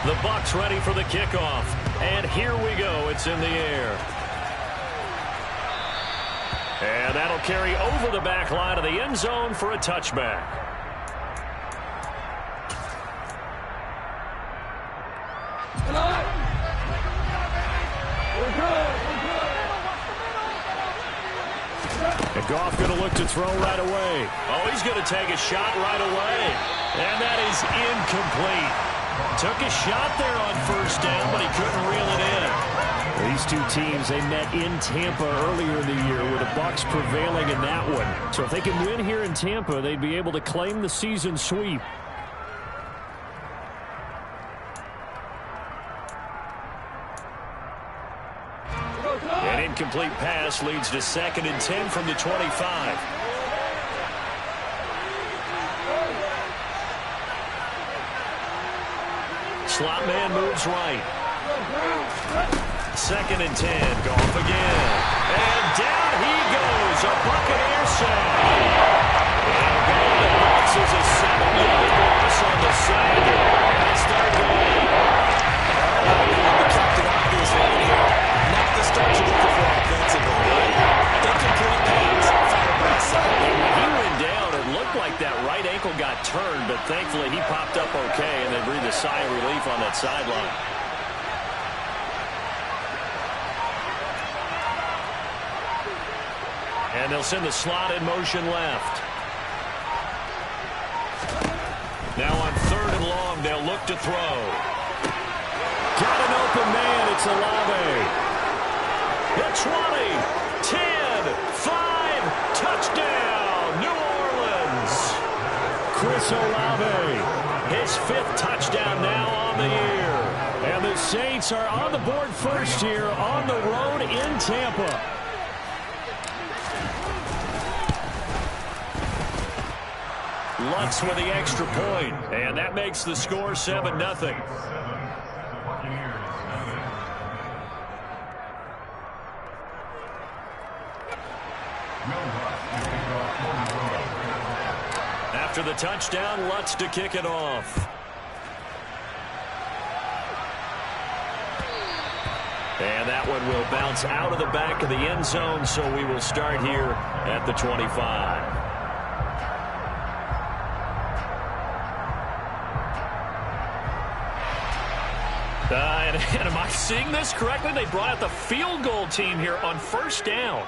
The Bucs ready for the kickoff. And here we go. It's in the air. And that'll carry over the back line of the end zone for a touchback. And Goff going to look to throw right away. Oh, he's going to take a shot right away. And that is incomplete. Took a shot there on first down, but he couldn't reel it in. These two teams, they met in Tampa earlier in the year with the Bucs prevailing in that one. So if they can win here in Tampa, they'd be able to claim the season sweep. An incomplete pass leads to 2nd and 10 from the 25. Slot man moves right. 2nd and 10. Goff again. And down he goes. A Buccaneer sack. And goal that boxes a 7-yard loss on the sack. And it's third down. The captain obvious right here. Not the start you're looking for offensively, right? Incomplete pass, followed by a sack. He went down. It looked like that right ankle got turned, but thankfully he popped up okay, and they breathed a sigh of relief on that sideline. And they'll send the slot in motion left. Now on 3rd and long, they'll look to throw. Got an open man. It's Olave. The 20, 10, 5, touchdown, New Orleans. Chris Olave, his 5th touchdown now on the year. And the Saints are on the board first here on the road in Tampa. Lutz with the extra point, and that makes the score 7-0. After the touchdown, Lutz to kick it off. And that one will bounce out of the back of the end zone, so we will start here at the 25. And am I seeing this correctly? They brought out the field goal team here on first down.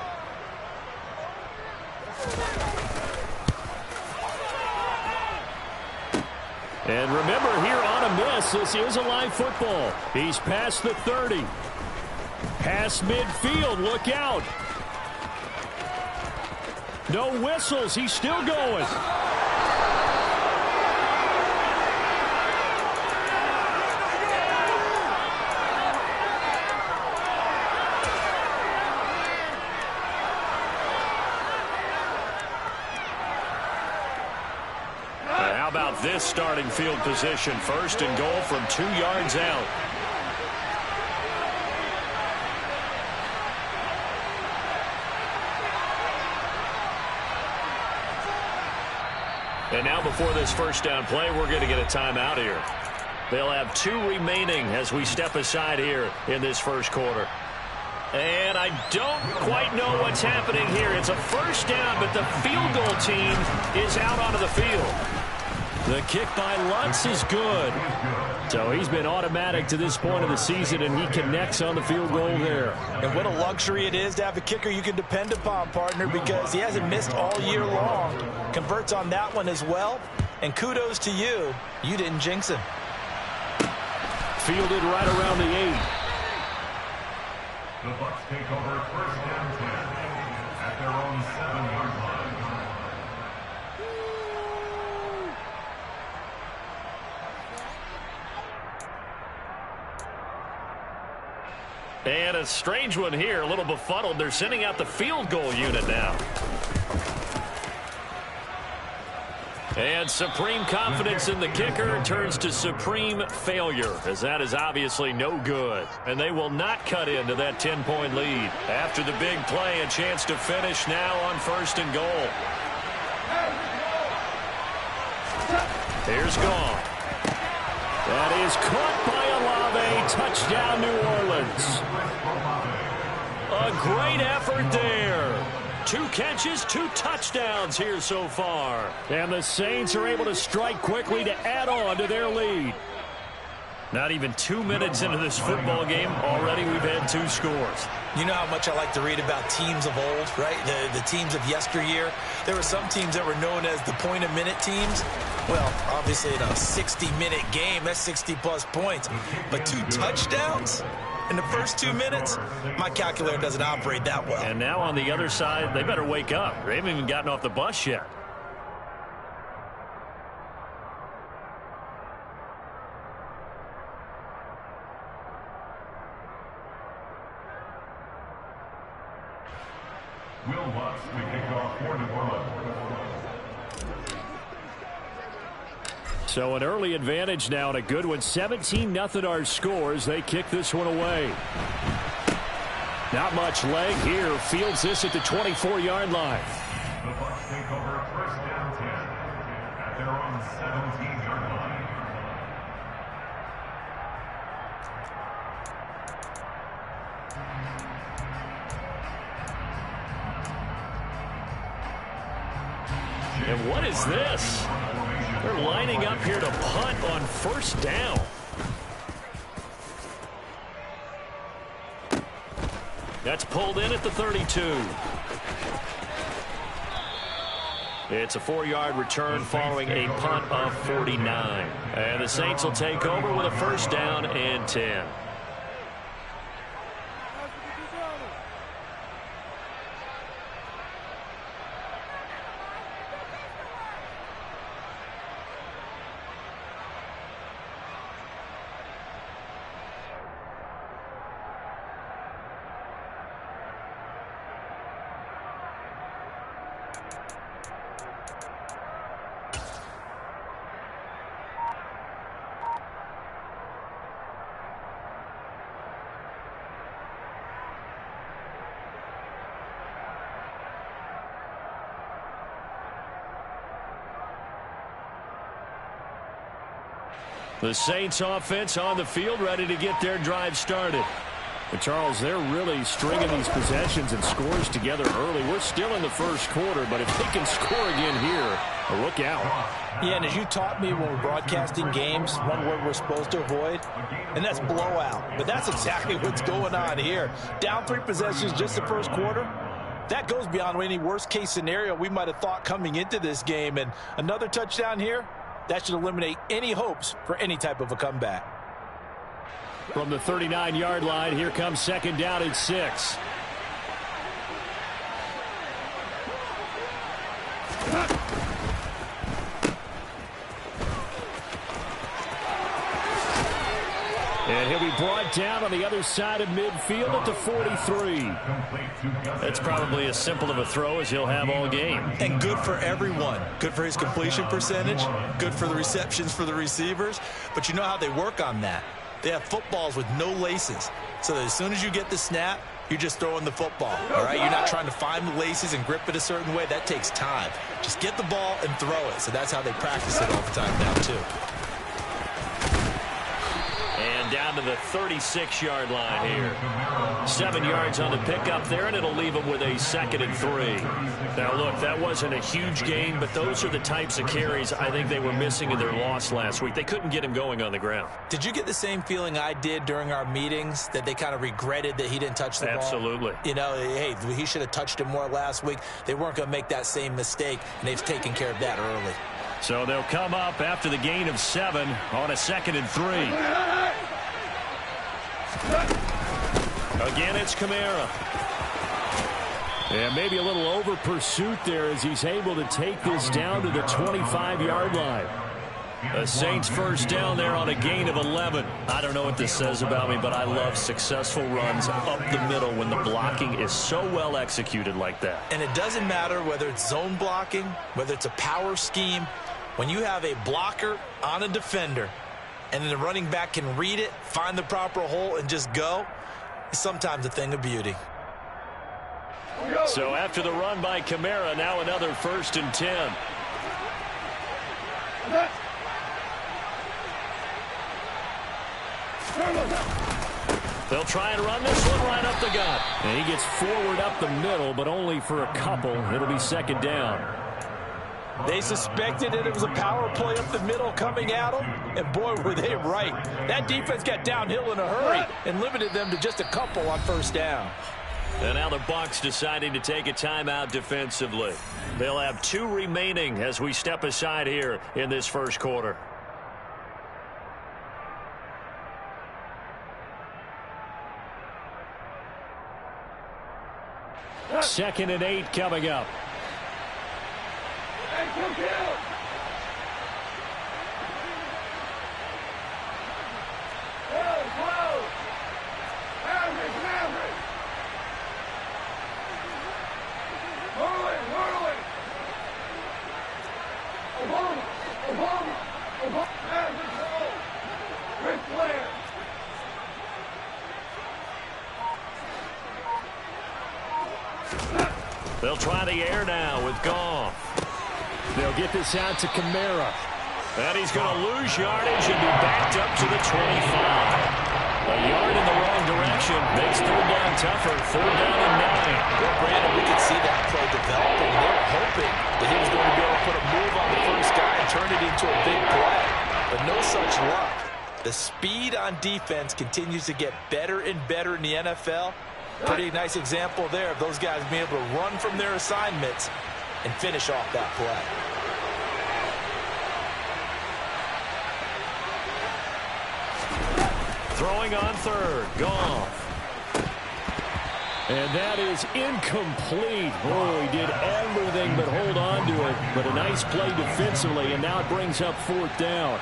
And remember, here on a miss, this is a live football. He's past the 30. Past midfield, look out. No whistles, he's still going. This starting field position, 1st and goal from 2 yards out. And now before this first down play, we're going to get a timeout here. They'll have 2 remaining as we step aside here in this first quarter. And I don't quite know what's happening here. It's a first down, but the field goal team is out onto the field. The kick by Lutz is good. So he's been automatic to this point of the season, and he connects on the field goal there. And what a luxury it is to have a kicker you can depend upon, partner, because he hasn't missed all year long. Converts on that one as well. And kudos to you. You didn't jinx him. Fielded right around the 8. The Bucs take over 1st and 10 at their own 7-yard line. And a strange one here, a little befuddled. They're sending out the field goal unit now. And supreme confidence in the kicker turns to supreme failure, as that is obviously no good. And they will not cut into that 10-point lead. After the big play, a chance to finish now on 1st and goal. Here's Goff. That is caught by Touchdown, New Orleans. A great effort there. 2 catches, 2 touchdowns here so far. And the Saints are able to strike quickly to add on to their lead. Not even 2 minutes into this football game, already we've had 2 scores. You know how much I like to read about teams of old, right? The teams of yesteryear. There were some teams that were known as the point-a-minute teams. Well, obviously in a 60-minute game, that's 60-plus points. But 2 touchdowns in the first 2 minutes? My calculator doesn't operate that well. And now on the other side, they better wake up. They haven't even gotten off the bus yet. Will Lutz to kick off for New Orleans. So an early advantage now and a good one. 17-0 our scores. They kick this one away. Not much leg here. Fields this at the 24-yard line. The Bucs take over first down 10 at their own 17-yard line. And what is this? They're lining up here to punt on first down. That's pulled in at the 32. It's a 4-yard return following a punt of 49. And the Saints will take over with a first down and 10. The Saints offense on the field, ready to get their drive started. And Charles, they're really stringing these possessions and scores together early. We're still in the first quarter, but if they can score again here, look out. Yeah, and as you taught me when we're broadcasting games, one word we're supposed to avoid, and that's blowout. But that's exactly what's going on here. Down 3 possessions just the first quarter. That goes beyond any worst-case scenario we might have thought coming into this game. And another touchdown here, that should eliminate any hopes for any type of a comeback. From the 39-yard line, here comes second down and 6. And he'll be brought down on the other side of midfield at the 43. That's probably as simple of a throw as he'll have all game. And good for everyone. Good for his completion percentage. Good for the receptions for the receivers. But you know how they work on that. They have footballs with no laces. So that as soon as you get the snap, you're just throwing the football. All right? You're not trying to find the laces and grip it a certain way. That takes time. Just get the ball and throw it. So that's how they practice it all the time now, too. Down to the 36-yard line here. 7 yards on the pickup there, and it'll leave them with a 2nd and 3. Now, look, that wasn't a huge gain, but those are the types of carries I think they were missing in their loss last week. They couldn't get him going on the ground. Did you get the same feeling I did during our meetings, that they kind of regretted that he didn't touch the ball? Absolutely. You know, hey, he should have touched him more last week. They weren't going to make that same mistake, and they've taken care of that early. So they'll come up after the gain of 7 on a 2nd and 3. Again, it's Kamara. And maybe a little over pursuit there as he's able to take this down to the 25-yard line. The Saints first down there on a gain of 11. I don't know what this says about me, but I love successful runs up the middle when the blocking is so well executed like that. And it doesn't matter whether it's zone blocking, whether it's a power scheme. When you have a blocker on a defender and then the running back can read it, find the proper hole, and just go, it's sometimes a thing of beauty. So after the run by Kamara, now another 1st and 10. They'll try and run this one right up the gut. And he gets forward up the middle, but only for a couple. It'll be second down. They suspected it was a power play up the middle coming at them, and boy, were they right. That defense got downhill in a hurry and limited them to just a couple on first down. And now the Bucs deciding to take a timeout defensively. They'll have 2 remaining as we step aside here in this first quarter. Second and 8 coming up. They'll try the air now with Goff. They'll get this out to Kamara. And he's going to lose yardage and be backed up to the 25. A yard in the wrong direction makes third down tougher. Third down and 9. Well, Brandon, we could see that play developing. They were hoping that he was going to be able to put a move on the first guy and turn it into a big play. But no such luck. The speed on defense continues to get better and better in the NFL. Pretty nice example there of those guys being able to run from their assignments and finish off that play. Throwing on third. Goff. And that is incomplete. Oh, he did everything but hold on to it. But a nice play defensively, and now it brings up fourth down.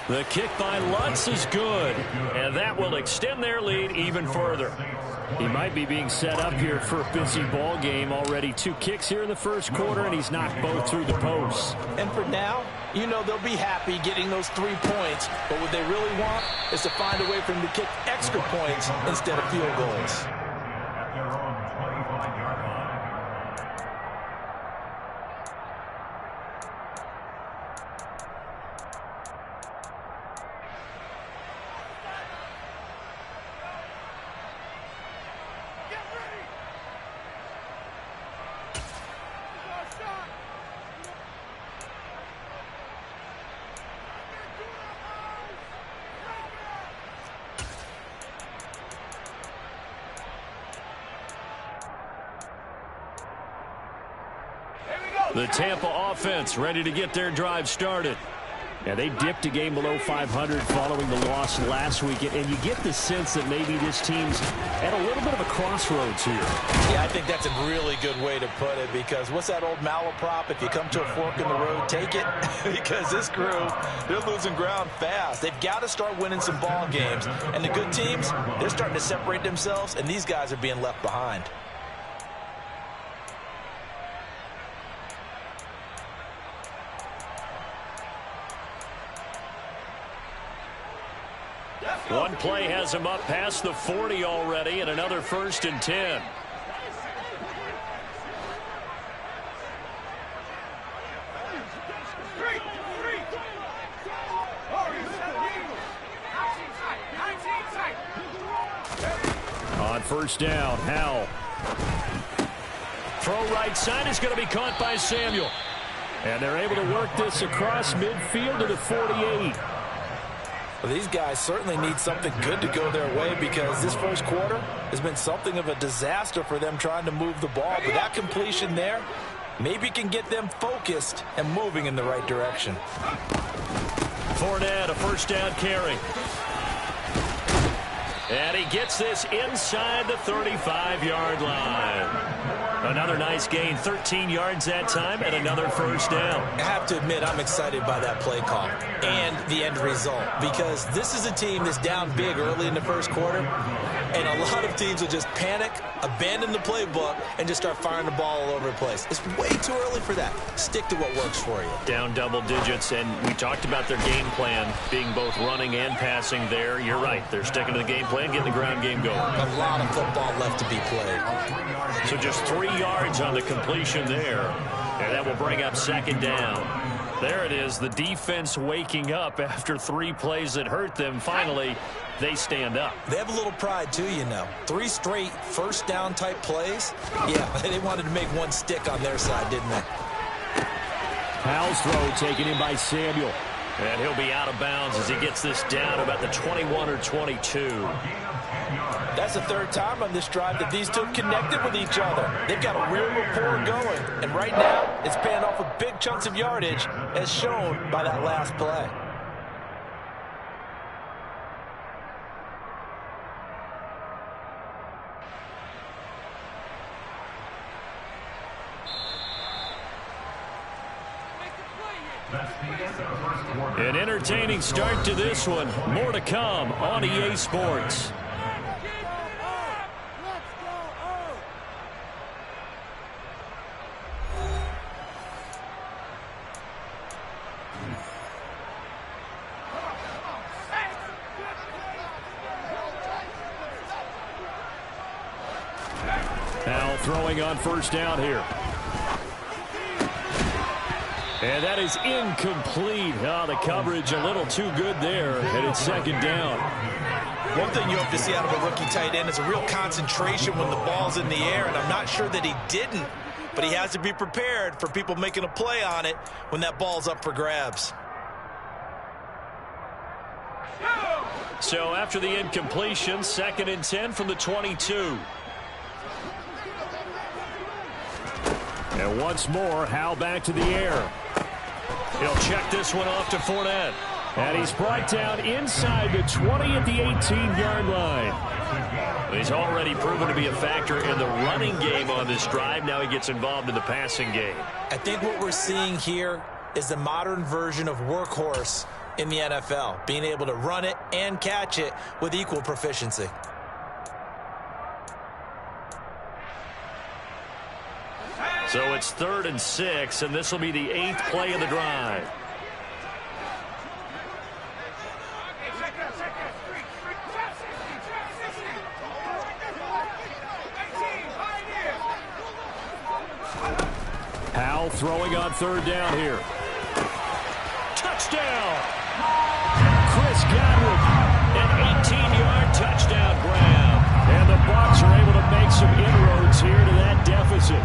The kick by Lutz is good, and that will extend their lead even further. He might be being set up here for a busy ball game. Already 2 kicks here in the first quarter, and he's knocked both through the posts. And for now, you know they'll be happy getting those 3 points, but what they really want is to find a way for them to kick extra points instead of field goals. The Tampa offense ready to get their drive started. And they dipped a game below 500 following the loss last week. And you get the sense that maybe this team's at a little bit of a crossroads here. Yeah, I think that's a really good way to put it, because what's that old malaprop? If you come to a fork in the road, take it. Because this crew, they're losing ground fast. They've got to start winning some ball games. And the good teams, they're starting to separate themselves, and these guys are being left behind. One play has him up past the 40 already, and another 1st and 10. On first down, Howell. Throw right side is going to be caught by Samuel. And they're able to work this across midfield to the 48. Well, these guys certainly need something good to go their way, because this first quarter has been something of a disaster for them trying to move the ball. But that completion there maybe can get them focused and moving in the right direction. Fournette, a first down carry. And he gets this inside the 35-yard line. Another nice gain, 13 yards that time, and another first down. I have to admit, I'm excited by that play call and the end result, because this is a team that's down big early in the first quarter, And a lot of teams will just panic, abandon the playbook, and just start firing the ball all over the place. It's way too early for that. Stick to what works for you. Down double digits, and we talked about their game plan being both running and passing there. You're right. They're sticking to the game plan, getting the ground game going. A lot of football left to be played. So just 3 yards on the completion there, and that will bring up second down. There it is, the defense waking up after 3 plays that hurt them. Finally, they stand up. They have a little pride, too, you know. 3 straight first down type plays. Yeah, they wanted to make one stick on their side, didn't they? Powell's throw taken in by Samuel. And he'll be out of bounds as he gets this down about the 21 or 22. That's the 3rd time on this drive that these two have connected with each other. They've got a real rapport going. And right now, it's paying off with big chunks of yardage, as shown by that last play. An entertaining start to this one. More to come on EA Sports. Now throwing on first down here. And that is incomplete. Oh, the coverage a little too good there, and it's second down. One thing you hope to see out of a rookie tight end is a real concentration when the ball's in the air, and I'm not sure that he didn't, but he has to be prepared for people making a play on it when that ball's up for grabs. So after the incompletion, 2nd and 10 from the 22. And once more, Howell back to the air. He'll check this one off to Fournette. And he's brought down inside the 20 at the 18-yard line. He's already proven to be a factor in the running game on this drive. Now he gets involved in the passing game. I think what we're seeing here is the modern version of workhorse in the NFL, being able to run it and catch it with equal proficiency. So it's 3rd and 6, and this will be the 8th play of the drive. Howell throwing on 3rd down here. Touchdown! Chris Godwin, an 18-yard touchdown grab. And the Bucs are able to make some inroads here to that deficit.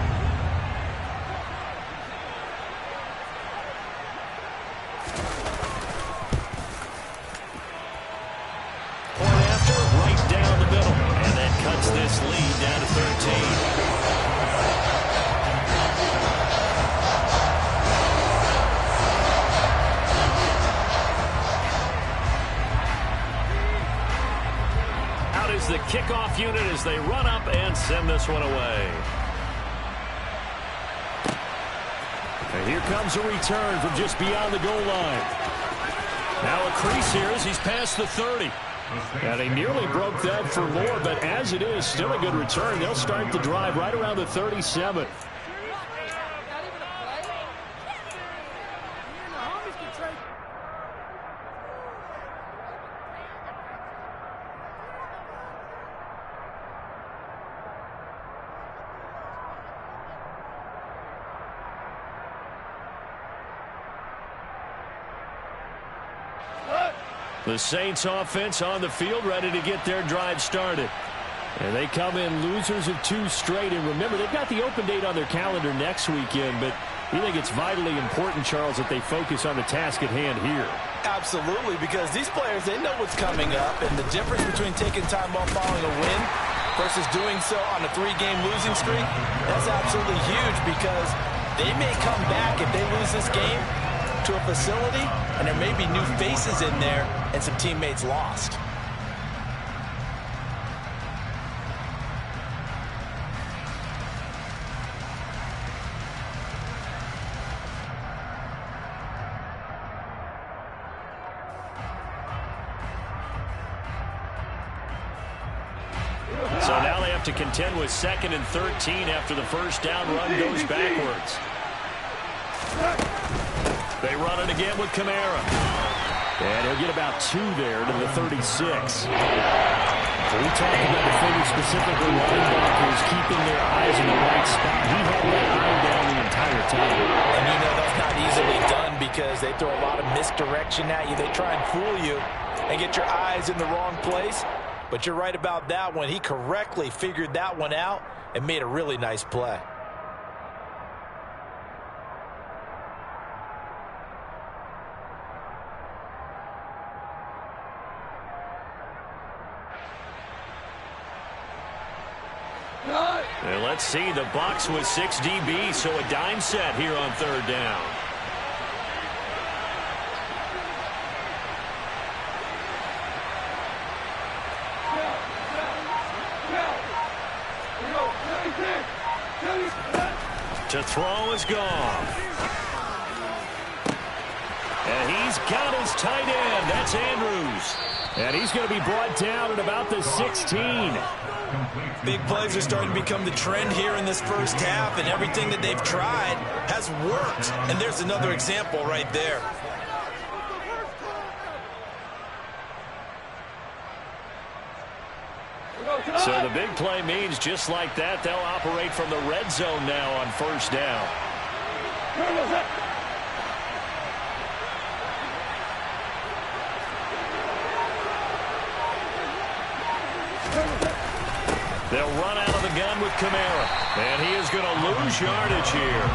This lead down to 13. Out is the kickoff unit as they run up and send this one away. And here comes a return from just beyond the goal line. Now a crease here as he's past the 30. And he nearly broke that for more, but as it is, still a good return. They'll start the drive right around the 37. The Saints offense on the field, ready to get their drive started. And they come in losers of 2 straight. And remember, they've got the open date on their calendar next weekend, but you think it's vitally important, Charles, that they focus on the task at hand here. Absolutely, because these players, they know what's coming up, and the difference between taking time off following a win versus doing so on a 3-game losing streak, that's absolutely huge, because they may come back if they lose this game to a facility, and there may be new faces in there and some teammates lost. have to contend with 2nd and 13 after the first down run goes backwards. They run it again with Kamara. And he'll get about 2 there to the 36. So we talked about defending specifically linebackers keeping their eyes in the right spot. He had that eye down the entire time. And you know that's not easily done because they throw a lot of misdirection at you. They try and fool you and get your eyes in the wrong place. But you're right about that one. He correctly figured that one out and made a really nice play. And let's see, the Bucs with 6 DBs, so a dime set here on 3rd down. To throw is gone. And he's got his tight end. That's Andrews. And he's going to be brought down at about the 16. Big plays are starting to become the trend here in this first half, and everything that they've tried has worked. And there's another example right there. So the big play means just like that, they'll operate from the red zone now on 1st down. They'll run out of the gun with Kamara. And he is going to lose yardage here.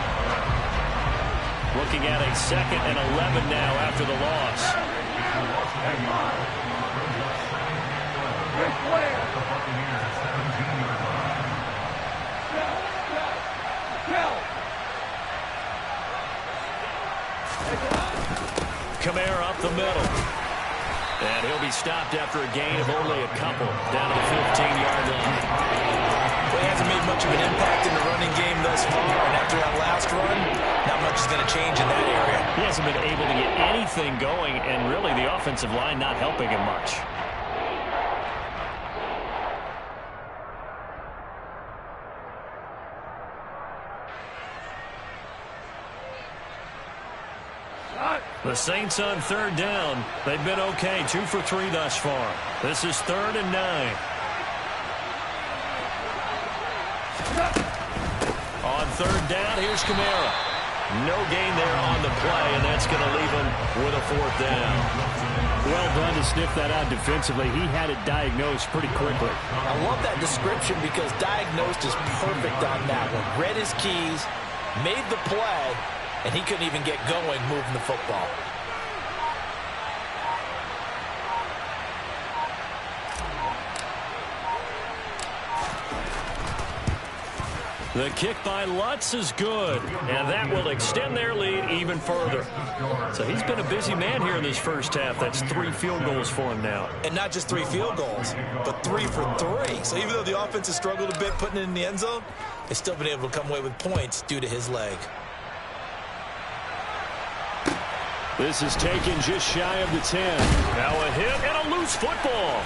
Looking at a 2nd and 11 now after the loss. Kamara up the middle. And he'll be stopped after a gain of only a couple down to the 15-yard line. Well, he hasn't made much of an impact in the running game thus far, and after that last run, not much is going to change in that area. He hasn't been able to get anything going, and really the offensive line not helping him much. The Saints on 3rd down. They've been okay. 2 for 3 thus far. This is 3rd and 9. On 3rd down, here's Kamara. No gain there on the play, and that's going to leave him with a 4th down. Well done to sniff that out defensively. He had it diagnosed pretty quickly. I love that description because diagnosed is perfect on that one. Read his keys, made the play, and he couldn't even get going moving the football. The kick by Lutz is good, and that will extend their lead even further. So he's been a busy man here in this first half. That's 3 field goals for him now. And not just 3 field goals, but 3 for 3. So even though the offense has struggled a bit putting it in the end zone, they've still been able to come away with points due to his leg. This is taken just shy of the 10. Now a hit and a loose football.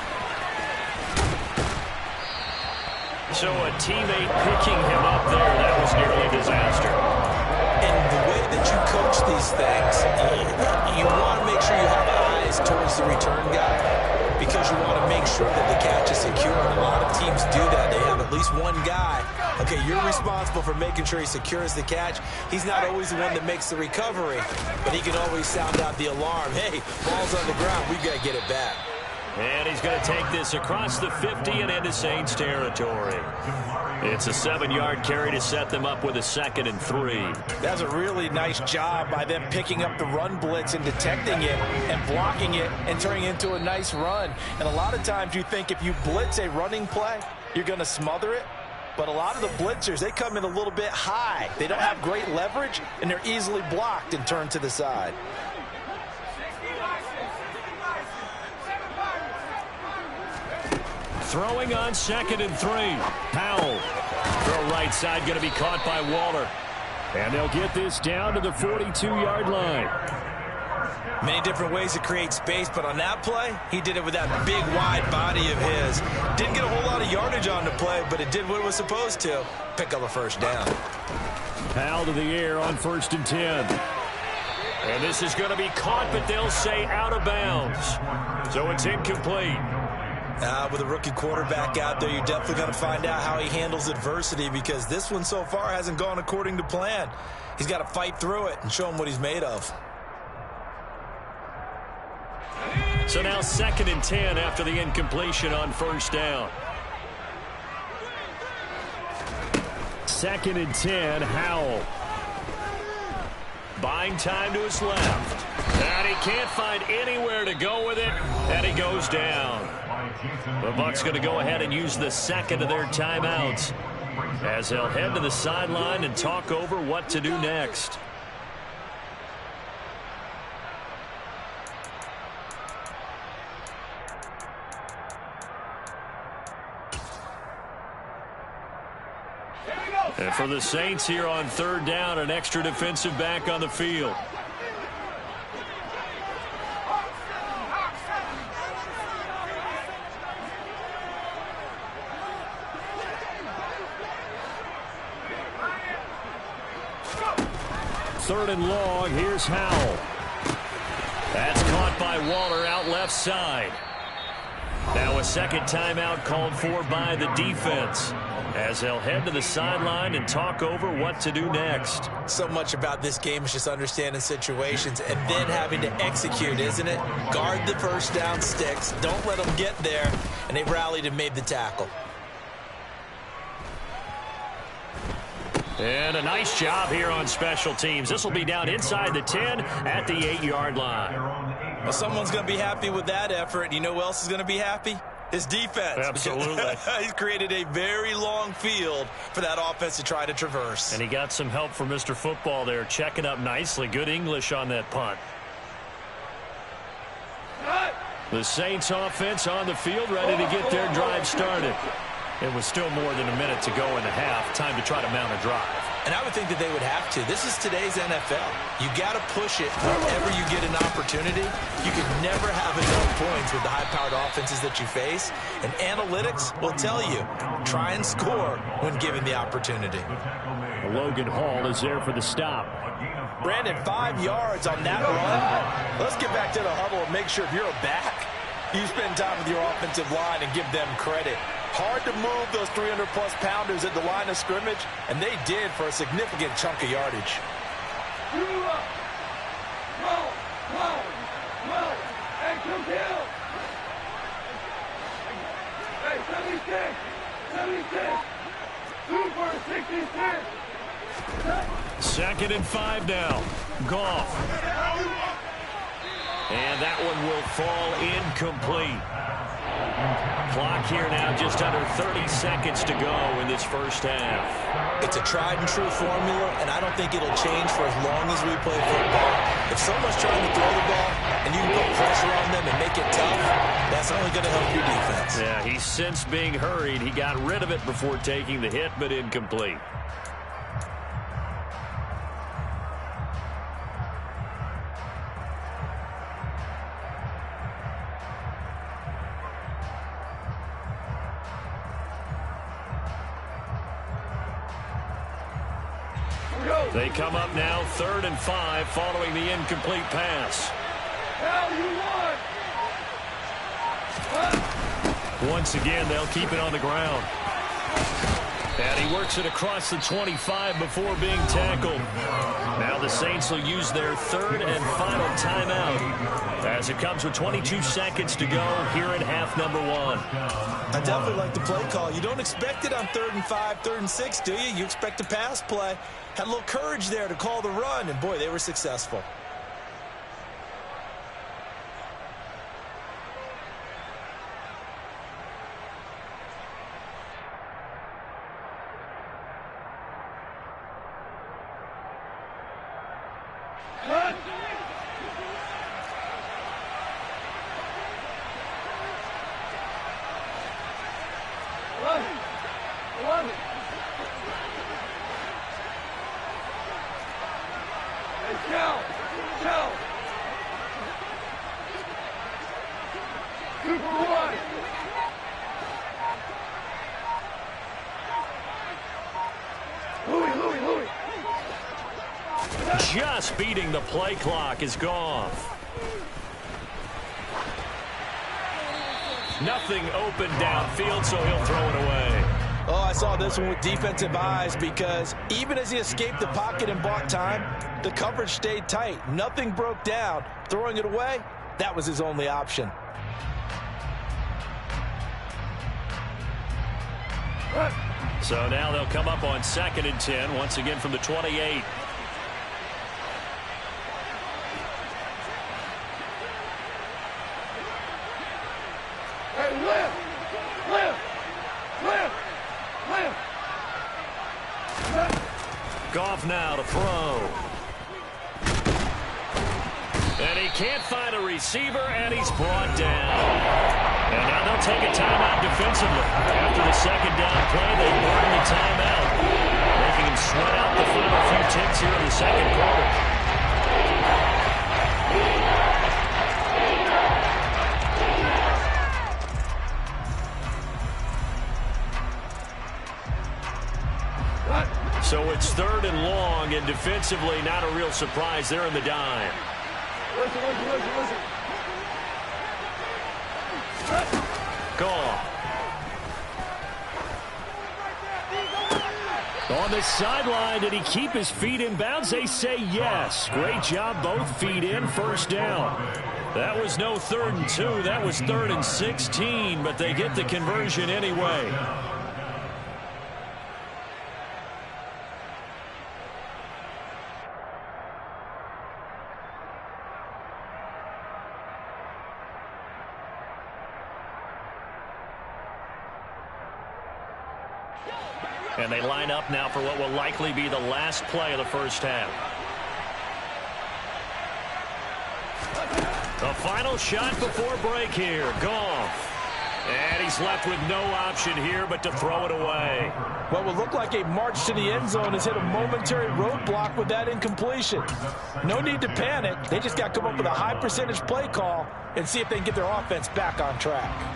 So a teammate picking him up there, that was nearly a disaster. And the way that you coach these things, you want to make sure you have eyes towards the return guy because you want to make sure that the catch is secure. And a lot of teams do that. They have at least one guy. Okay, you're responsible for making sure he secures the catch. He's not always the one that makes the recovery, but he can always sound out the alarm. Hey, ball's on the ground. We've got to get it back. And he's going to take this across the 50 and into Saints territory. It's a 7-yard carry to set them up with a 2nd and 3. That's a really nice job by them picking up the run blitz and detecting it and blocking it and turning it into a nice run. And a lot of times you think if you blitz a running play, you're going to smother it. But a lot of the blitzers, they come in a little bit high. They don't have great leverage, and they're easily blocked and turned to the side. Throwing on 2nd and 3. Powell. Throw right side going to be caught by Waller. And they'll get this down to the 42-yard line. Many different ways to create space, but on that play, he did it with that big, wide body of his. Didn't get a whole lot of yardage on the play, but it did what it was supposed to. Pick up a first down. Powell to the air on 1st and 10. And this is going to be caught, but they'll say out of bounds. So it's incomplete. With a rookie quarterback out there, you're definitely going to find out how he handles adversity, because this one so far hasn't gone according to plan. He's got to fight through it and show him what he's made of. So now 2nd and 10 after the incompletion on 1st down. 2nd and 10, Howell. Buying time to his left. And he can't find anywhere to go with it, and he goes down. The Bucs going to go ahead and use the second of their timeouts as they'll head to the sideline and talk over what to do next. And for the Saints here on 3rd down, an extra defensive back on the field. Third and long, here's Howell. That's caught by Waller out left side. Now a second timeout called for by the defense as they'll head to the sideline and talk over what to do next. So much about this game is just understanding situations and then having to execute, isn't it? Guard the first down sticks. Don't let them get there. And they rallied and made the tackle. And a nice job here on special teams. This will be down inside the 10 at the 8-yard line. Well, someone's going to be happy with that effort. You know who else is going to be happy? His defense. Absolutely. He's created a very long field for that offense to try to traverse. And he got some help from Mr. Football there, checking up nicely. Good English on that punt. The Saints offense on the field, ready to get their drive started. It was still more than a minute to go in the half. Time to try to mount a drive. And I would think that they would have to. This is today's NFL. You got to push it whenever you get an opportunity. You can never have enough points with the high-powered offenses that you face. And analytics will tell you, try and score when given the opportunity. Logan Hall is there for the stop. Brandon, 5 yards on that run. Let's get back to the huddle and make sure if you're a back, you spend time with your offensive line and give them credit. Hard to move those 300-plus pounders at the line of scrimmage, and they did for a significant chunk of yardage. Second and 5 now. Goff. And that one will fall incomplete. Clock here now, just under 30 seconds to go in this first half. It's a tried-and-true formula, and I don't think it'll change for as long as we play football. If someone's trying to throw the ball and you can put pressure on them and make it tough, that's only going to help your defense. Yeah, he's since being hurried. He got rid of it before taking the hit, but incomplete. They come up now, 3rd and 5, following the incomplete pass. Once again, they'll keep it on the ground. And he works it across the 25 before being tackled. Now the Saints will use their 3rd and final timeout as it comes with 22 seconds to go here at half number 1. I definitely like the play call. You don't expect it on 3rd and 5, 3rd and 6, do you? You expect a pass play. Had a little courage there to call the run, and boy, they were successful. Just beating the play clock is gone. Nothing open downfield, so he'll throw it away. Oh, I saw this one with defensive eyes because even as he escaped the pocket and bought time, the coverage stayed tight. Nothing broke down. Throwing it away, that was his only option. So now they'll come up on 2nd and 10, once again from the 28. Goff now to throw. And he can't find a receiver, and he's brought down. And now they'll take a timeout defensively. After the 2nd down play, they burn the timeout, making him sweat out the final few ticks here in the 2nd quarter. So it's 3rd and long, and defensively not a real surprise. They're in the dime. Listen. Goff. On the sideline, did he keep his feet in bounds? They say yes. Great job, both feet in, 1st down. That was no 3rd and 2. That was 3rd and 16, but they get the conversion anyway. And they line up now for what will likely be the last play of the 1st half. The final shot before break here. Goff. And he's left with no option here but to throw it away. What will look like a march to the end zone has hit a momentary roadblock with that incompletion. No need to panic. They just got to come up with a high percentage play call and see if they can get their offense back on track.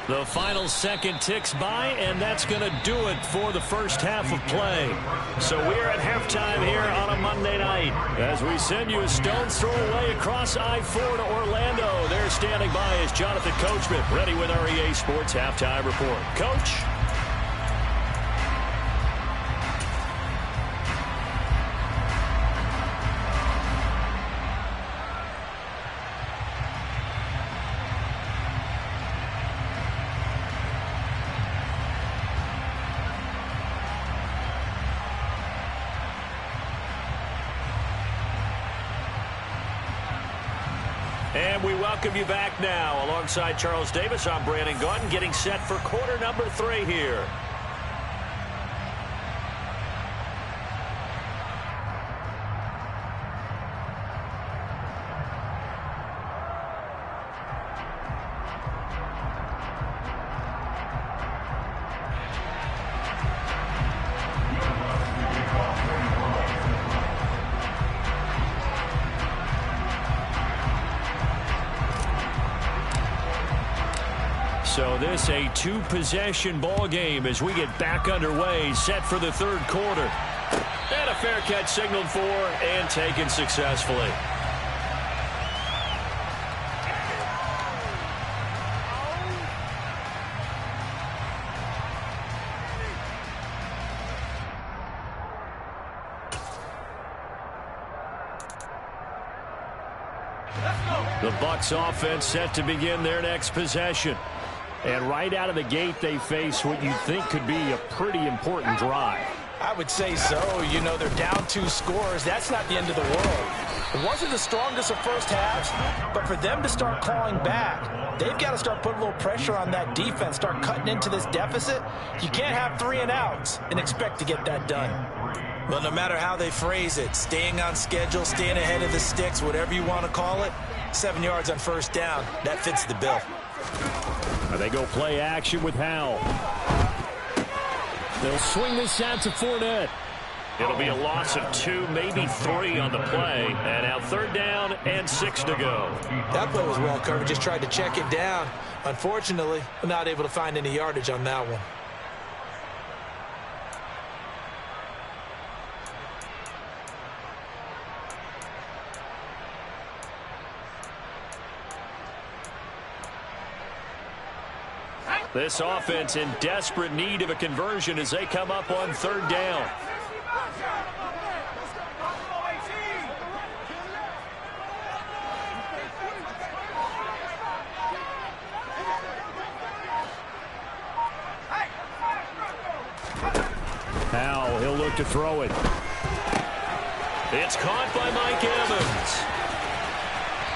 The final 2nd ticks by, and that's going to do it for the 1st half of play. So we're at halftime here on a Monday night as we send you a stone's throw away across I-4 to Orlando. There standing by is Jonathan Coachman, ready with our EA Sports Halftime Report. Coach? And we welcome you back now. Alongside Charles Davis, I'm Brandon Gaudin, getting set for quarter number 3 here. So this a 2-possession ball game as we get back underway, set for the 3rd quarter. And a fair catch signaled for and taken successfully. The Bucs offense set to begin their next possession. And right out of the gate, they face what you think could be a pretty important drive. I would say so. You know, they're down 2 scores. That's not the end of the world. It wasn't the strongest of first halves, but for them to start clawing back, they've got to start putting a little pressure on that defense, start cutting into this deficit. You can't have 3 and outs and expect to get that done. Well, no matter how they phrase it, staying on schedule, staying ahead of the sticks, whatever you want to call it, 7 yards on first down, that fits the bill. They go play action with Howell. They'll swing this out to Fournette. It'll be a loss of 2, maybe 3 on the play. And now 3rd down and 6 to go. That play was well covered. Just tried to check it down. Unfortunately, we're not able to find any yardage on that one. This offense in desperate need of a conversion as they come up on 3rd down. Howell, he'll look to throw it. It's caught by Mike Evans.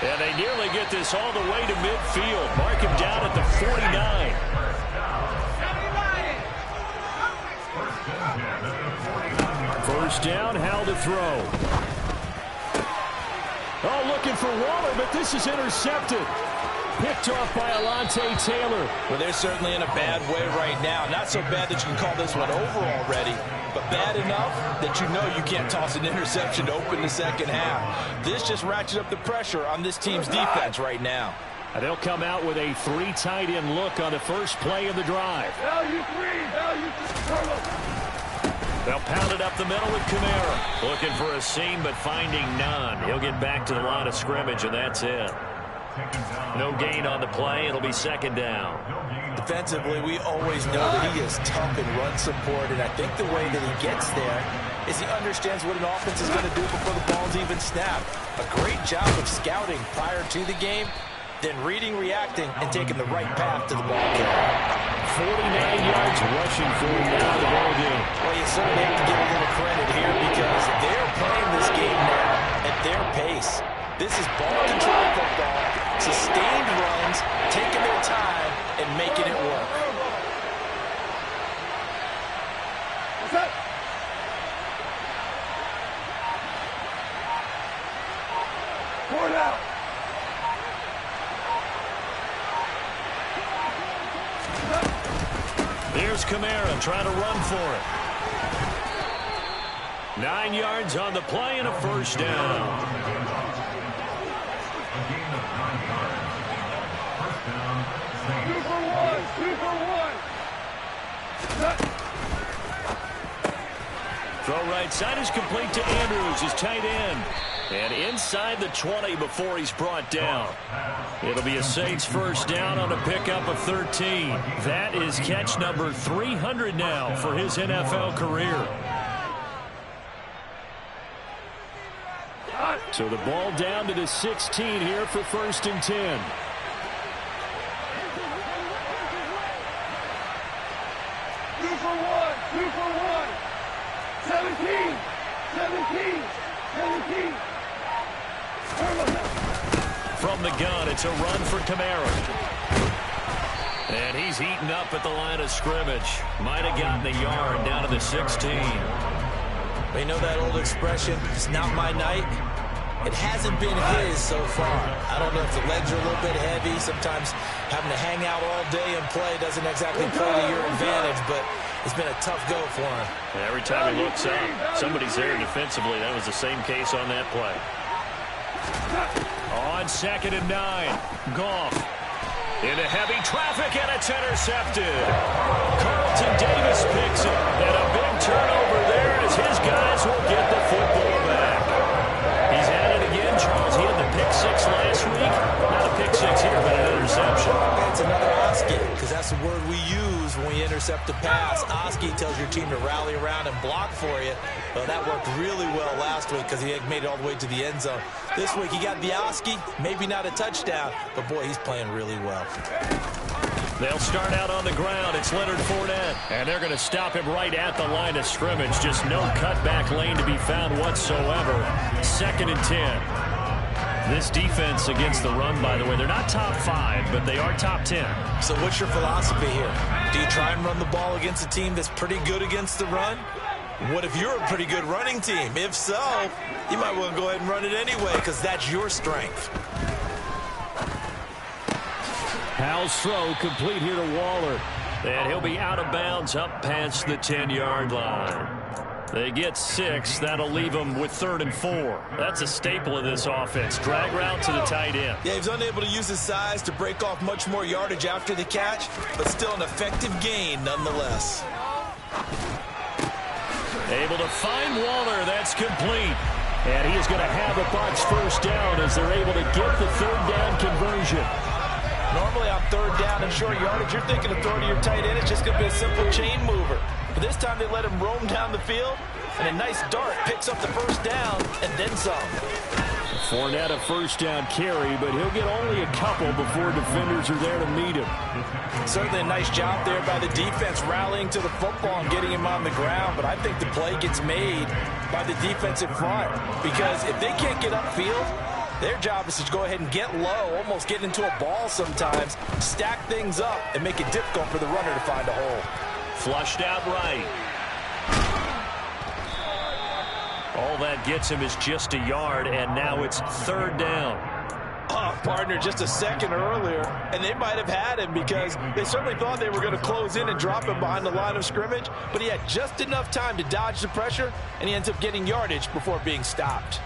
And they nearly get this all the way to midfield. Mark him down at the 49. First down, Howell to throw. Oh, looking for Waller, but this is intercepted. Picked off by Alontae Taylor. Well, they're certainly in a bad way right now. Not so bad that you can call this one over already, but bad enough that you know you can't toss an interception to open the second half. This just ratchets up the pressure on this team's defense right now. And they'll come out with a 3 tight end look on the first play of the drive. They'll pound it up the middle with Kamara. Looking for a seam, but finding none. He'll get back to the line of scrimmage, and that's it. No gain on the play. It'll be 2nd down. Defensively, we always know that he is tough in run support, and I think the way that he gets there is he understands what an offense is going to do before the ball's even snapped. A great job of scouting prior to the game, then reading, reacting, and taking the right path to the ball carrier. 49 yards rushing for him now in the ball game. Well, you certainly have to give a little credit here because they're playing this game now at their pace. This is ball control football, sustained runs, taking their time, and making it work. Out. Here's Kamara trying to run for it. 9 yards on the play and a first down. Throw right side is complete to Andrews, his tight end. And inside the 20 before he's brought down. It'll be a Saints first down on a pickup of 13. That is catch number 300 now for his NFL career. So the ball down to the 16 here for 1st and 10. Two for one. 17. From the gun, it's a run for Kamara. And he's eaten up at the line of scrimmage. Might have gotten a yard down to the 16. You know that old expression, it's not my night? It hasn't been his so far. I don't know if the legs are a little bit heavy. Sometimes having to hang out all day and play doesn't exactly play to your advantage, but it's been a tough go for him. And every time he looks up, somebody's there defensively. That was the same case on that play. On 2nd and 9, Goff into heavy traffic, and it's intercepted. Carlton Davis picks it, and a big turnover there as his guys will get the football back. He's at it again, Charles. He had the pick 6 last week. Not a pick 6 here, but an interception. It's another Oski, because that's the word we use when we intercept a pass. Oski tells your team to rally around and block for you. Well, that worked really well last week because he made it all the way to the end zone. This week he got the Oski, maybe not a touchdown, but boy, he's playing really well. They'll start out on the ground. It's Leonard Fournette. And they're going to stop him right at the line of scrimmage. Just no cutback lane to be found whatsoever. 2nd and 10. This defense against the run, by the way, they're not top 5, but they are top 10. So what's your philosophy here? Do you try and run the ball against a team that's pretty good against the run? What if you're a pretty good running team? If so, you might want to go ahead and run it anyway because that's your strength. Howell's throw complete here to Waller. And he'll be out of bounds up past the 10-yard line. They get 6. That'll leave them with 3rd and 4. That's a staple of this offense. Drag route to the tight end. Yeah, he's unable to use his size to break off much more yardage after the catch, but still an effective gain nonetheless. Able to find Waller. That's complete. And he is going to have a Bucs first down as they're able to get the 3rd down conversion. Normally on 3rd down and short yardage, you're thinking of throwing to your tight end. It's just going to be a simple chain mover. But this time they let him roam down the field, and a nice dart picks up the first down and then some. Fournette a first down carry, but he'll get only a couple before defenders are there to meet him. Certainly a nice job there by the defense rallying to the football and getting him on the ground, but I think the play gets made by the defensive front because if they can't get upfield, their job is to go ahead and get low, almost get into a ball sometimes, stack things up, and make it difficult for the runner to find a hole. Flushed out right. All that gets him is just a yard, and now it's 3rd down. Partner, just a second earlier, and they might have had him because they certainly thought they were going to close in and drop him behind the line of scrimmage, but he had just enough time to dodge the pressure, and he ends up getting yardage before being stopped.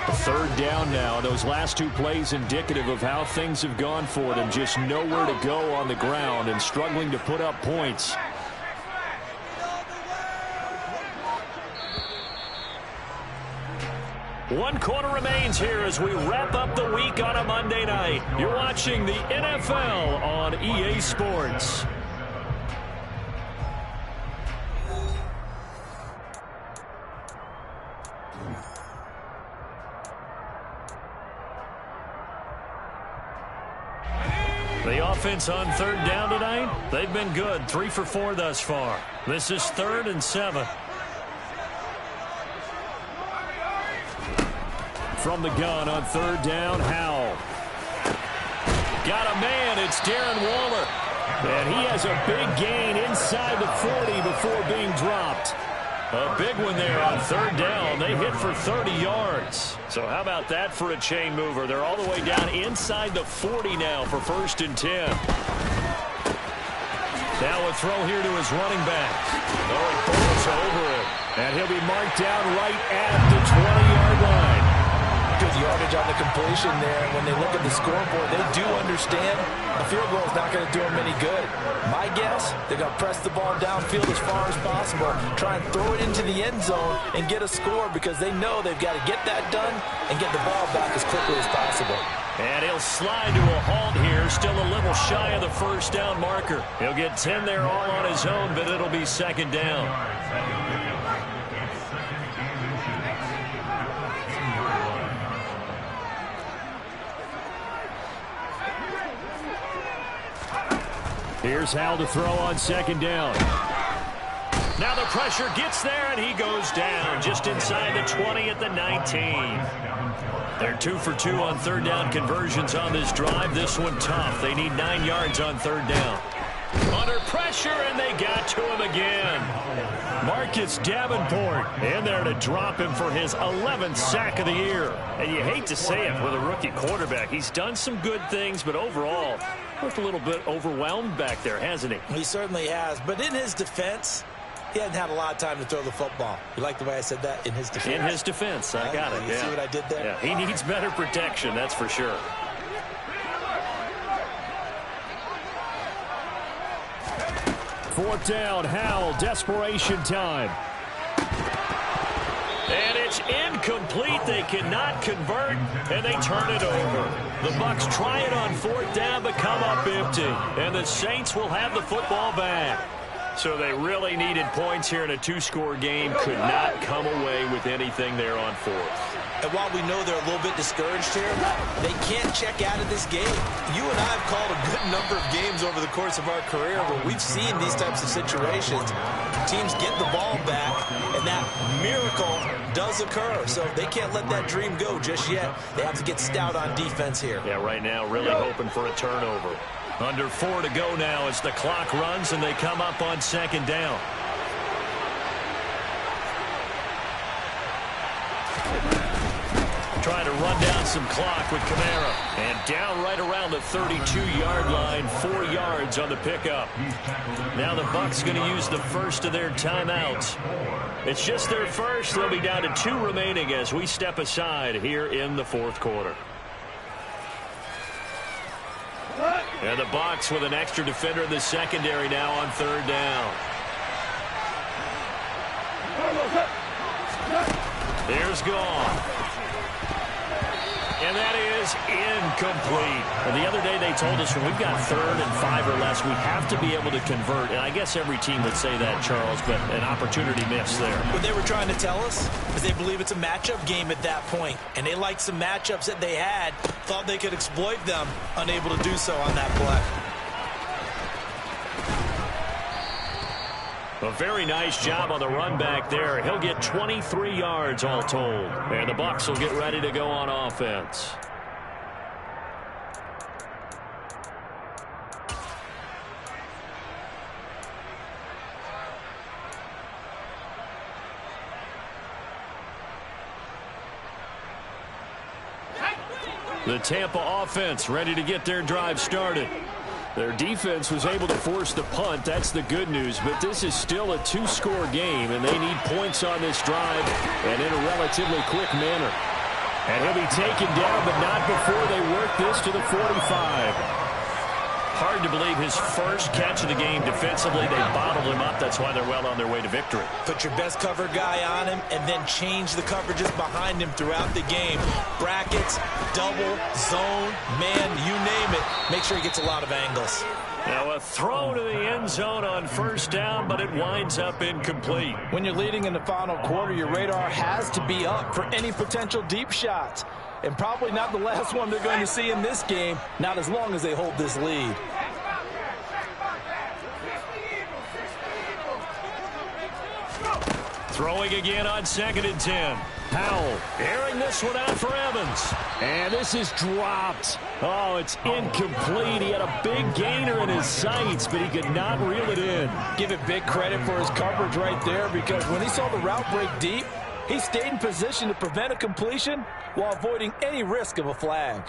3rd down now. Those last 2 plays indicative of how things have gone for them. Just nowhere to go on the ground and struggling to put up points. One quarter remains here as we wrap up the week on a Monday night. You're watching the NFL on EA Sports. The offense on 3rd down tonight, they've been good. 3 for 4 thus far. This is 3rd and 7. From the gun on 3rd down, Howell. Got a man, it's Darren Waller. And he has a big gain inside the 40 before being dropped. A big one there on 3rd down. They hit for 30 yards. So how about that for a chain mover? They're all the way down inside the 40 now for 1st and 10. Now a throw here to his running back. Oh, he pulls over it. And he'll be marked down right at the 20-yard line. Good yardage on the completion there. And when they look at the scoreboard, they do understand a field goal is not going to do them any good. My guess, they're going to press the ball downfield as far as possible, try and throw it into the end zone and get a score because they know they've got to get that done and get the ball back as quickly as possible. And he'll slide to a halt here, still a little shy of the 1st down marker. He'll get 10 there all on his own, but it'll be 2nd down. Here's Howell to throw on 2nd down. Now the pressure gets there, and he goes down just inside the 20 at the 19. They're 2 for 2 on 3rd down conversions on this drive. This one tough. They need 9 yards on 3rd down. Under pressure, and they got to him again. Marcus Davenport in there to drop him for his 11th sack of the year. And you hate to say it with a rookie quarterback. He's done some good things, but overall, looked a little bit overwhelmed back there, hasn't he? He certainly has. But in his defense, he hadn't had a lot of time to throw the football. You like the way I said that? In his defense? In his defense. I got it. You see what I did there? Yeah, he needs better protection, that's for sure. Fourth down, Howell, desperation time. And it's incomplete. They cannot convert, and they turn it over. The Bucs try it on 4th down, but come up empty. And the Saints will have the football back. So they really needed points here in a 2-score game. Could not come away with anything there on 4th. And while we know they're a little bit discouraged here, they can't check out of this game. You and I have called a good number of games over the course of our career where we've seen these types of situations. Teams get the ball back, and that miracle does occur. So they can't let that dream go just yet. They have to get stout on defense here. Yeah, right now really hoping for a turnover. Under 4 to go now as the clock runs, and they come up on 2nd down. Trying to run down some clock with Kamara. And down right around the 32-yard line, 4 yards on the pickup. Now the Bucs going to use the first of their timeouts. It's just their first. They'll be down to 2 remaining as we step aside here in the fourth quarter. And the Bucs with an extra defender in the secondary now on 3rd down. Here's gone. And that is incomplete. And the other day they told us when we've got 3rd and 5 or less, we have to be able to convert. And I guess every team would say that, Charles, but an opportunity missed there. What they were trying to tell us is they believe it's a matchup game at that point. And they liked some matchups that they had, thought they could exploit them, unable to do so on that play. A very nice job on the run back there. He'll get 23 yards all told. And the Bucs will get ready to go on offense. The Tampa offense ready to get their drive started. Their defense was able to force the punt. That's the good news. But this is still a 2-score game, and they need points on this drive and in a relatively quick manner. And he'll be taken down, but not before they work this to the 45. Hard to believe his first catch of the game defensively. They bottled him up. That's why they're well on their way to victory. Put your best cover guy on him and then change the coverages behind him throughout the game. Brackets, double, zone, man, you name it. Make sure he gets a lot of angles. Now a throw to the end zone on 1st down, but it winds up incomplete. When you're leading in the final quarter, your radar has to be up for any potential deep shots. And probably not the last one they're going to see in this game, not as long as they hold this lead. Throwing again on 2nd and 10. Powell airing this one out for Evans. And this is dropped. Oh, it's incomplete. He had a big gainer in his sights, but he could not reel it in. Give it big credit for his coverage right there, because when he saw the route break deep, he stayed in position to prevent a completion while avoiding any risk of a flag.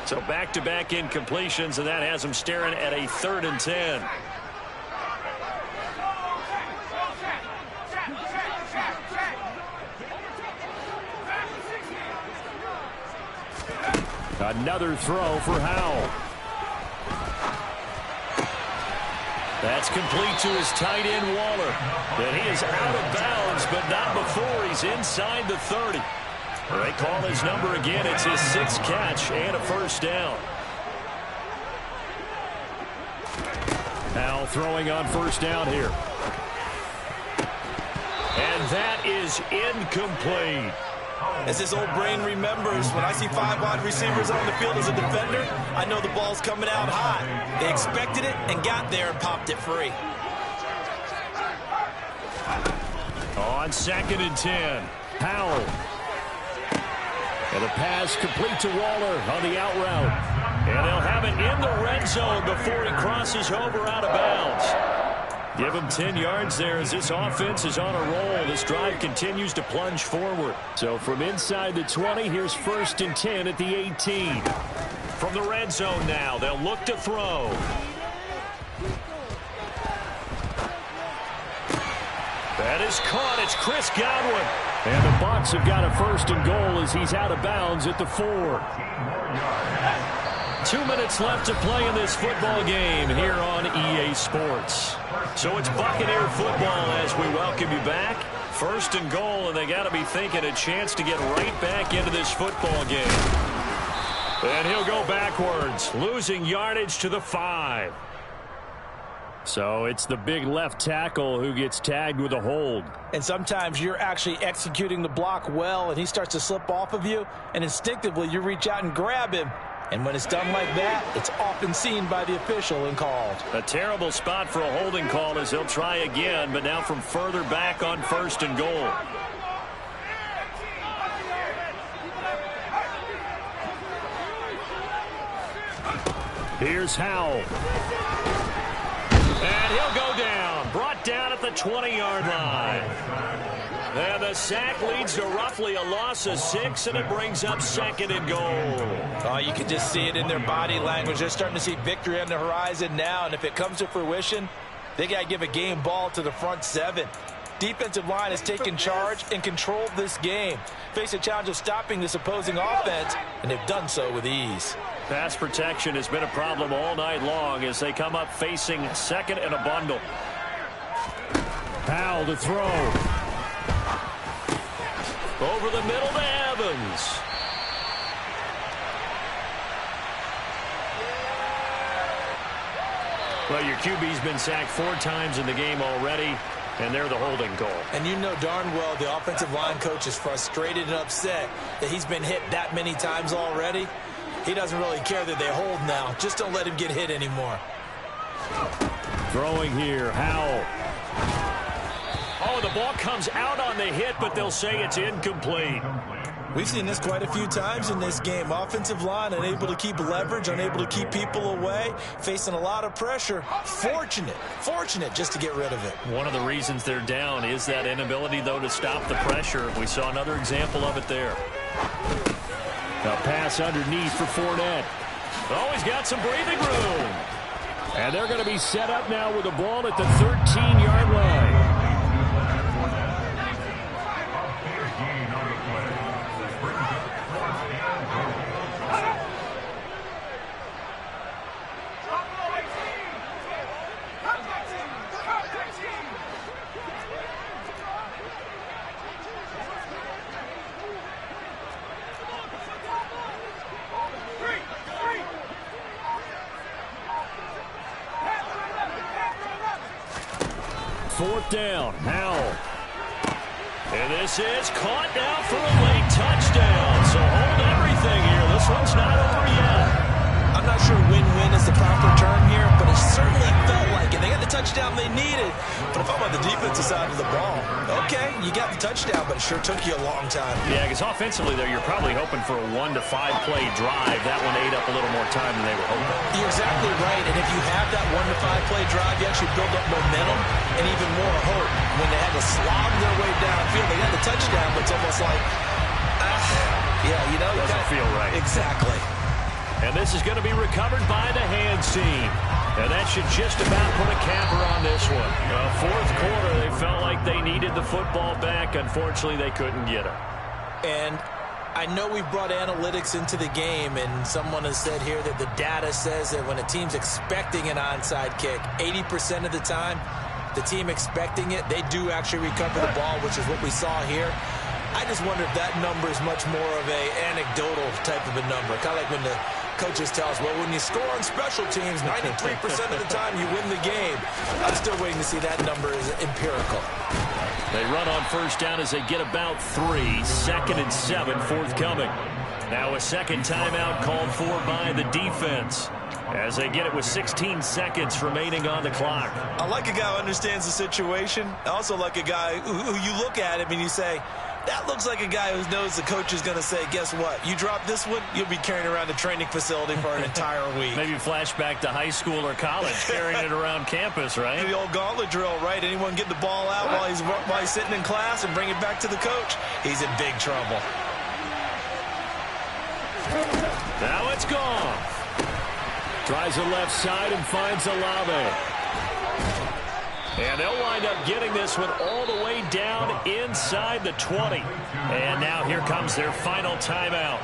So back-to-back incompletions, and that has him staring at a 3rd and 10. Another throw for Howell. That's complete to his tight end, Waller. And he is out of bounds, but not before he's inside the 30. They call his number again. It's his 6th catch and a 1st down. Now throwing on 1st down here. And that is incomplete. As his old brain remembers, when I see 5 wide receivers on the field as a defender, I know the ball's coming out hot. They expected it and got there and popped it free. On 2nd and 10, Powell. And the pass complete to Waller on the out route. And they'll have it in the red zone before he crosses over out of bounds. Give him 10 yards there as this offense is on a roll. This drive continues to plunge forward. So from inside the 20, here's 1st and 10 at the 18. From the red zone now, they'll look to throw. That is caught. It's Chris Godwin. And the Bucs have got a 1st and goal as he's out of bounds at the 4. 2 minutes left to play in this football game here on EA Sports. So it's Buccaneer football as we welcome you back. 1st and goal, and they got to be thinking a chance to get right back into this football game. And he'll go backwards, losing yardage to the 5. So it's the big left tackle who gets tagged with a hold. And sometimes you're actually executing the block well, and he starts to slip off of you, and instinctively you reach out and grab him. And when it's done like that, it's often seen by the official and called. A terrible spot for a holding call as he'll try again, but now from further back on 1st and goal. Here's Howell. And he'll go down. Brought down at the 20-yard line. And the sack leads to roughly a loss of 6, and it brings up 2nd and goal. Oh, you can just see it in their body language. They're starting to see victory on the horizon now, and if it comes to fruition, they got to give a game ball to the front 7. Defensive line has taken charge and controlled this game. Face a challenge of stopping this opposing offense, and they've done so with ease. Pass protection has been a problem all night long as they come up facing 2nd and a bundle. Powell to throw. Over the middle to Evans. Well, your QB's been sacked 4 times in the game already, and they're the holding call. And you know darn well the offensive line coach is frustrated and upset that he's been hit that many times already. He doesn't really care that they hold now. Just don't let him get hit anymore. Throwing here, Howell. Oh, the ball comes out on the hit, but they'll say it's incomplete. We've seen this quite a few times in this game. Offensive line unable to keep leverage, unable to keep people away, facing a lot of pressure. Fortunate just to get rid of it. One of the reasons they're down is that inability, though, to stop the pressure. We saw another example of it there. A pass underneath for Fournette. Oh, he's got some breathing room. And they're going to be set up now with the ball at the 13-yard line. Fourth down, Howell. And this is caught now for a late touchdown. So hold everything here. This one's not over yet. I'm not sure win-win is the proper term here, but it certainly felt like it. They got the touchdown they needed. But if I'm on the defensive side of the ball, okay, you got the touchdown, but it sure took you a long time. Yeah, because offensively there, you're probably hoping for a 1 to 5 play drive. That one ate up a little more time than they were hoping. You're exactly right, and if you have that 1 to 5 play drive, you actually build up momentum and even more hope. When they had to slog their way downfield, they got the touchdown, but it's almost like, yeah, you know. Doesn't feel right. Exactly. And this is going to be recovered by the hands team. And that should just about put a capper on this one. Fourth quarter, they felt like they needed the football back. Unfortunately, they couldn't get it. And I know we've brought analytics into the game, and someone has said here that the data says that when a team's expecting an onside kick, 80% of the time, the team expecting it, they do actually recover the ball, which is what we saw here. I just wonder if that number is much more of a anecdotal type of a number. Kind of like when the coaches tell us, well, when you score on special teams, 93% of the time you win the game. I'm still waiting to see that number is empirical. They run on first down as they get about 3. 2nd and 7 forthcoming. Now a second timeout called for by the defense as they get it with 16 seconds remaining on the clock. I like a guy who understands the situation. I also like a guy who you look at him and you say, that looks like a guy who knows the coach is going to say, guess what? You drop this one, you'll be carrying around a training facility for an entire week. Maybe flashback to high school or college, carrying it around campus, right? The old gauntlet drill, right? Anyone get the ball out while he's sitting in class and bring it back to the coach? He's in big trouble. Now it's gone. Tries the left side and finds Olave. And they'll wind up getting this one all the way down inside the 20. And now here comes their final timeout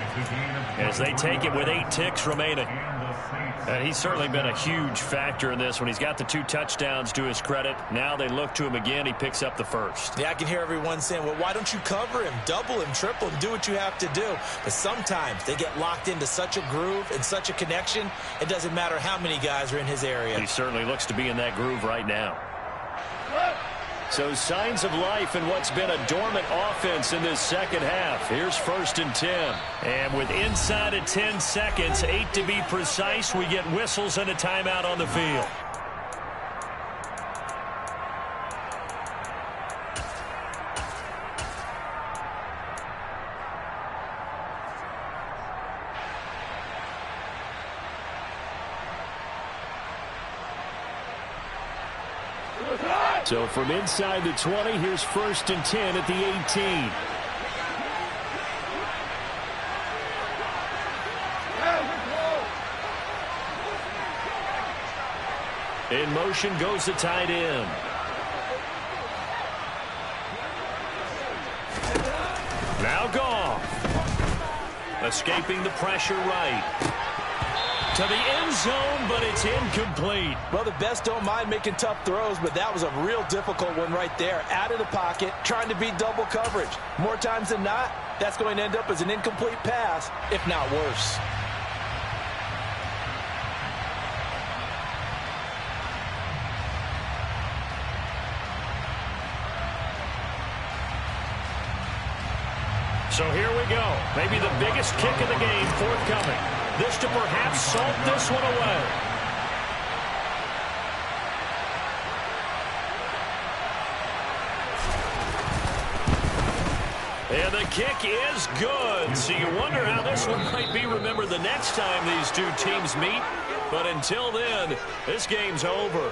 as they take it with 8 ticks remaining. And he's certainly been a huge factor in this when he's got the 2 touchdowns to his credit. Now they look to him again. He picks up the first. Yeah, I can hear everyone saying, well, why don't you cover him, double him, triple him, do what you have to do. But sometimes they get locked into such a groove and such a connection, it doesn't matter how many guys are in his area. He certainly looks to be in that groove right now. So signs of life in what's been a dormant offense in this second half. Here's 1st and 10. And with inside of 10 seconds, 8 to be precise, we get whistles and a timeout on the field. To the side! So from inside the 20, here's 1st and 10 at the 18. In motion goes the tight end. Now Goff. Escaping the pressure right. To the end zone, but it's incomplete. Well, the best don't mind making tough throws, but that was a real difficult one right there. Out of the pocket, trying to beat double coverage. More times than not, that's going to end up as an incomplete pass, if not worse. So here we go. Maybe the biggest kick of the game forthcoming. This to perhaps salt this one away. And the kick is good. So you wonder how this one might be remembered the next time these two teams meet. But until then, this game's over.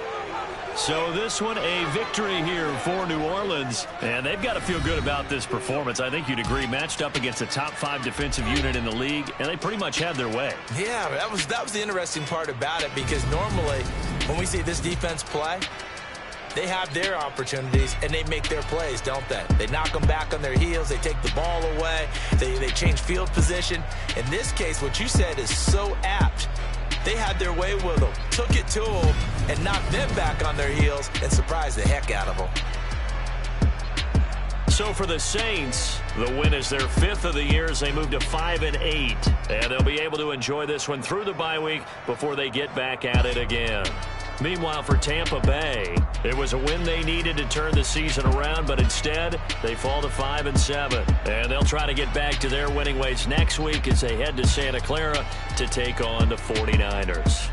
So this one, a victory here for New Orleans. And they've got to feel good about this performance. I think you'd agree, matched up against a top 5 defensive unit in the league, and they pretty much had their way. Yeah, that was the interesting part about it, because normally when we see this defense play, they have their opportunities and they make their plays, don't they? They knock them back on their heels. They take the ball away. They change field position. In this case, what you said is so apt. They had their way with them, took it to them, and knocked them back on their heels and surprised the heck out of them. So for the Saints, the win is their 5th of the year as they move to 5-8. And they'll be able to enjoy this one through the bye week before they get back at it again. Meanwhile, for Tampa Bay, it was a win they needed to turn the season around, but instead they fall to 5-7. And they'll try to get back to their winning ways next week as they head to Santa Clara to take on the 49ers.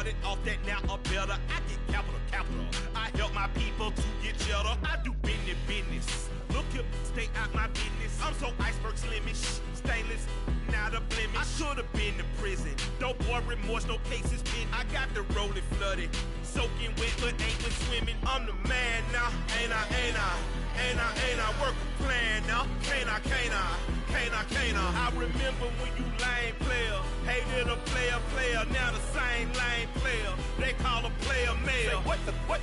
started off that, now I'm better. I get capital. I help my people to get cheddar. I do business. Look here, stay out my business. I'm so iceberg slimish, stainless, not a blemish. I should have been to prison. No more remorse, no cases pinned. I got the rolling flooded, soaking wet, but ain't been swimming. I'm the man now, ain't I? Work a plan now, can't I? I remember when you lame player, hated a player, now the same lame player. They call a player mayor. What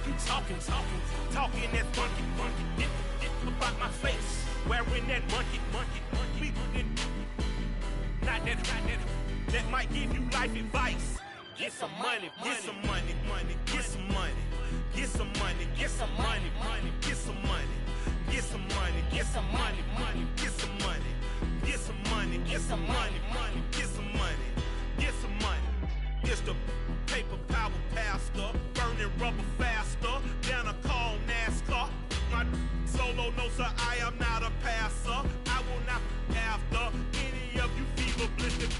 you talking that funky, get about my face, wearing that monkey. Not that might give you life advice. Get some money. It's the paper power pastor, burning rubber faster, down a call NASCAR. My solo, no sir, I am not a passer. I will not after any of you fever blistered.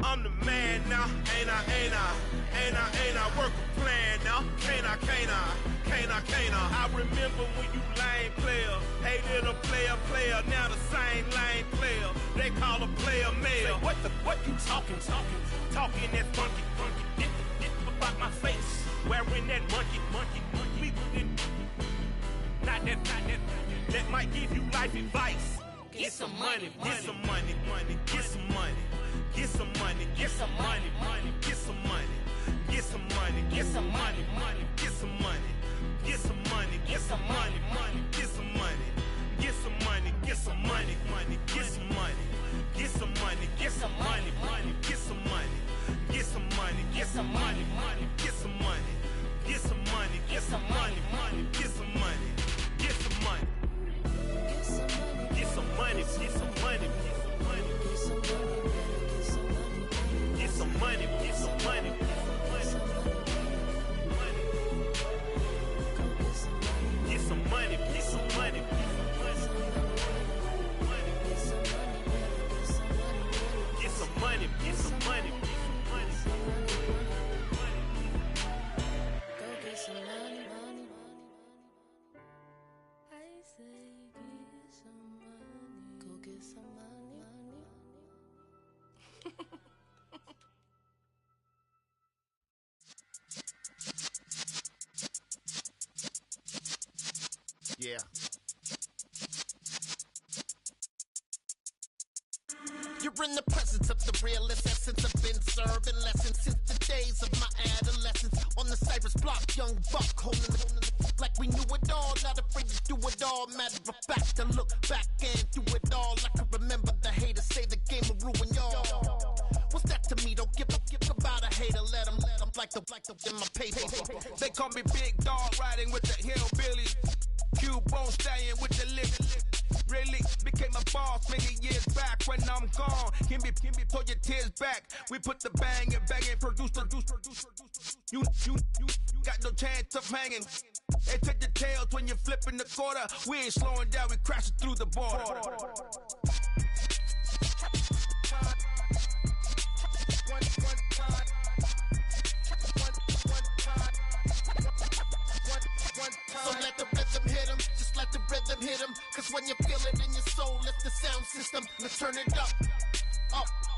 I'm the man now, ain't I? Work a plan now, can't I? I remember when you lame player, hated a player, now the same lame player. They call a player mayor. What you talking that funky, get about my face, wearing that monkey. Not that might give you life advice. Get some money. Yeah. You're in the presence of the realest essence. I've been serving lessons since the days of my adolescence. On the Cyrus block, young buck holding the like we knew it all, not afraid to do it all. Matter of fact, to look back and do it all. I can remember the haters say the game will ruin y'all. What's that to me? Don't give about a hater. Let them like the in my paper. They call me Big Dog, riding with the hillbillies. Cubone staying with the lift. Really became a boss many years back. When I'm gone, can be pull your tears back. We put the bang and produce. You got no chance of hanging. They take the tails when you're flipping the quarter. We ain't slowing down, we crashing through the border. So let the rhythm hit him, just let the rhythm hit him. Cause when you feel it in your soul, lift the sound system. Let's turn it up,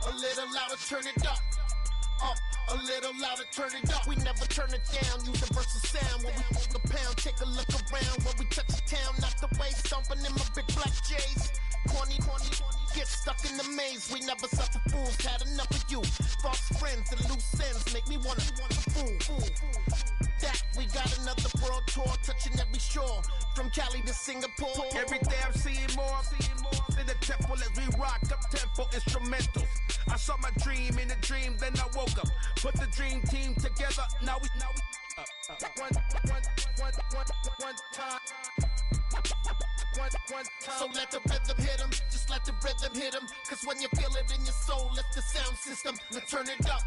a little louder, turn it up. A little louder, turn it up. We never turn it down, universal sound. When we hold the pound, take a look around. When we touch the town, knock the way, stomping in my big black J's. Corny, get stuck in the maze. We never suffer fools, had enough of you. False friends and loose ends make me wanna fool. That we got another world tour, touching every shore, from Cali to Singapore. Every day I'm seeing more in the temple as we rock up tempo instrumentals. I saw my dream in a dream, then I woke up. Put the dream team together, now we one time. So let the rhythm hit him, just let the rhythm hit him. Cause when you feel it in your soul, lift the sound system. Let's turn it up,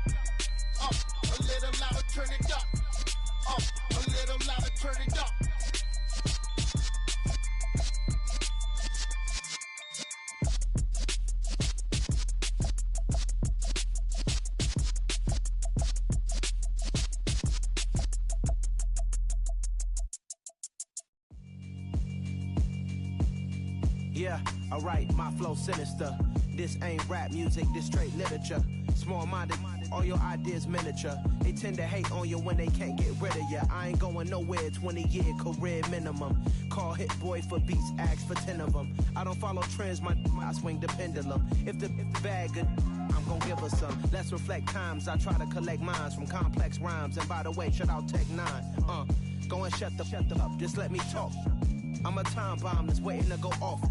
a little louder, turn it up, a little louder, turn it up. Yeah, alright, my flow sinister. This ain't rap music, this straight literature. Small-minded, all your ideas miniature. They tend to hate on you when they can't get rid of you. I ain't going nowhere, 20-year career minimum. Call Hit Boy for beats, ask for 10 of them. I don't follow trends, I swing the pendulum. If the bag good, I'm gon' give her some. Let's reflect times, I try to collect minds from complex rhymes. And by the way, shout out Tech 9. Go and shut the up, just let me talk. I'm a time bomb that's waiting to go off.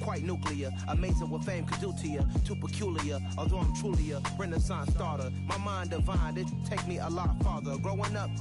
Quite nuclear, amazing what fame could do to you. Too peculiar, although I'm truly a renaissance starter. My mind divine, it take me a lot farther. Growing up,